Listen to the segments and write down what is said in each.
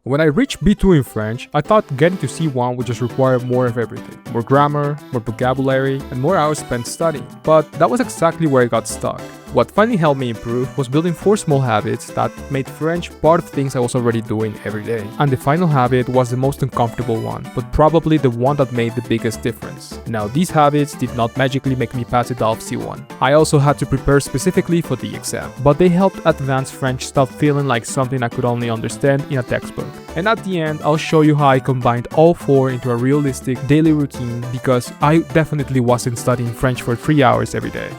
When I reached B2 in French, I thought getting to C1 would just require more of everything. More grammar, more vocabulary, and more hours spent studying. But that was exactly where I got stuck. What finally helped me improve was building 4 small habits that made French part of things I was already doing every day. And the final habit was the most uncomfortable one, but probably the one that made the biggest difference. Now, these habits did not magically make me pass the DALF C1. I also had to prepare specifically for the exam, but they helped advanced French stop feeling like something I could only understand in a textbook. And at the end, I'll show you how I combined all 4 into a realistic daily routine because I definitely wasn't studying French for 3 hours every day.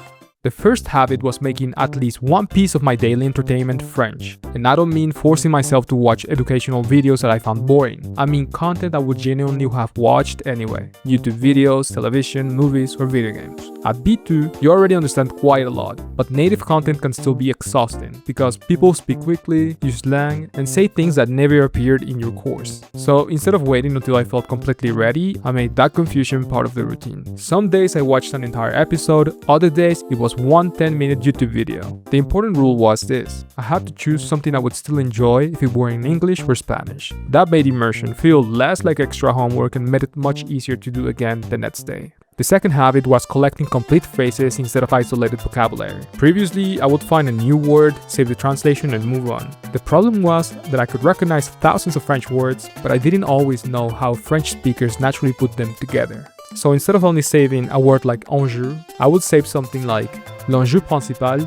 The first habit was making at least one piece of my daily entertainment French. And I don't mean forcing myself to watch educational videos that I found boring. I mean content I would genuinely have watched anyway. YouTube videos, television, movies, or video games. At B2, you already understand quite a lot, but native content can still be exhausting because people speak quickly, use slang, and say things that never appeared in your course. So instead of waiting until I felt completely ready, I made that confusion part of the routine. Some days I watched an entire episode, other days it was one 10-minute YouTube video. The important rule was this: I had to choose something I would still enjoy if it were in English or Spanish. That made immersion feel less like extra homework and made it much easier to do again the next day. The second habit was collecting complete phrases instead of isolated vocabulary. Previously, I would find a new word, save the translation, and move on. The problem was that I could recognize thousands of French words, but I didn't always know how French speakers naturally put them together. So instead of only saving a word like enjeu, I would save something like l'enjeu principal.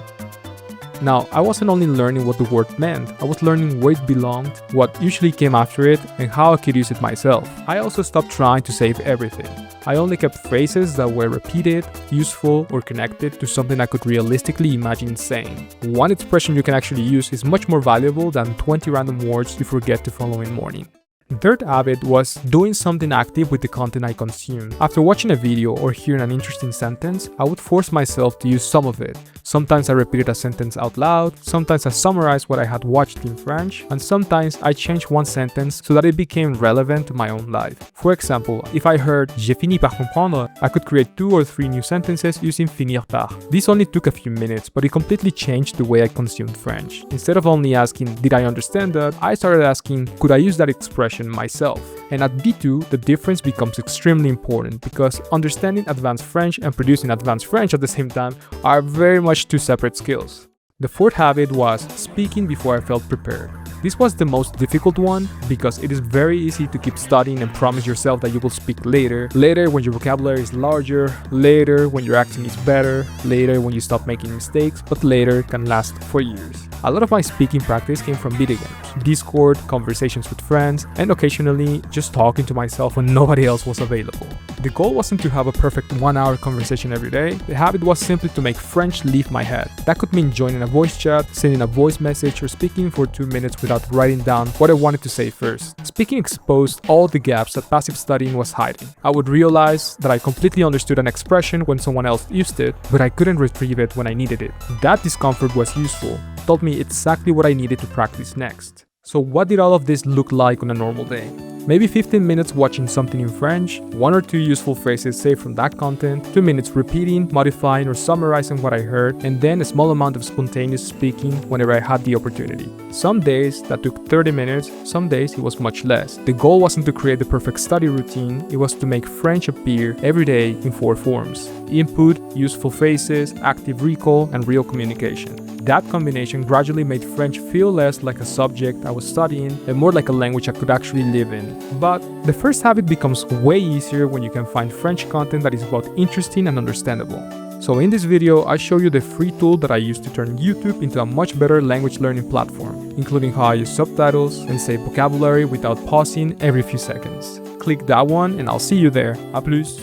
Now, I wasn't only learning what the word meant, I was learning where it belonged, what usually came after it, and how I could use it myself. I also stopped trying to save everything. I only kept phrases that were repeated, useful, or connected to something I could realistically imagine saying. One expression you can actually use is much more valuable than 20 random words you forget the following morning. The third habit was doing something active with the content I consumed. After watching a video or hearing an interesting sentence, I would force myself to use some of it. Sometimes I repeated a sentence out loud, sometimes I summarized what I had watched in French, and sometimes I changed one sentence so that it became relevant to my own life. For example, if I heard "J'ai fini par comprendre," I could create 2 or 3 new sentences using finir par. This only took a few minutes, but it completely changed the way I consumed French. Instead of only asking, "Did I understand that?" I started asking, "Could I use that expression myself?" And at B2, the difference becomes extremely important because understanding advanced French and producing advanced French at the same time are very much 2 separate skills. The fourth habit was speaking before I felt prepared. This was the most difficult one because it is very easy to keep studying and promise yourself that you will speak later when your vocabulary is larger, later when your accent is better, later when you stop making mistakes, but later can last for years. A lot of my speaking practice came from video games, Discord, conversations with friends, and occasionally just talking to myself when nobody else was available. The goal wasn't to have a perfect 1-hour conversation every day. The habit was simply to make French leave my head. That could mean joining a voice chat, sending a voice message, or speaking for 2 minutes without writing down what I wanted to say first. Speaking exposed all the gaps that passive studying was hiding. I would realize that I completely understood an expression when someone else used it, but I couldn't retrieve it when I needed it. That discomfort was useful. It told me exactly what I needed to practice next. So what did all of this look like on a normal day? Maybe 15 minutes watching something in French, 1 or 2 useful phrases saved from that content, 2 minutes repeating, modifying, or summarizing what I heard, and then a small amount of spontaneous speaking whenever I had the opportunity. Some days that took 30 minutes, some days it was much less. The goal wasn't to create the perfect study routine, it was to make French appear every day in 4 forms: input, useful phrases, active recall, and real communication. That combination gradually made French feel less like a subject I was studying and more like a language I could actually live in. But the first habit becomes way easier when you can find French content that is both interesting and understandable. So in this video, I show you the free tool that I use to turn YouTube into a much better language learning platform, including how I use subtitles and say vocabulary without pausing every few seconds. Click that one and I'll see you there. A plus!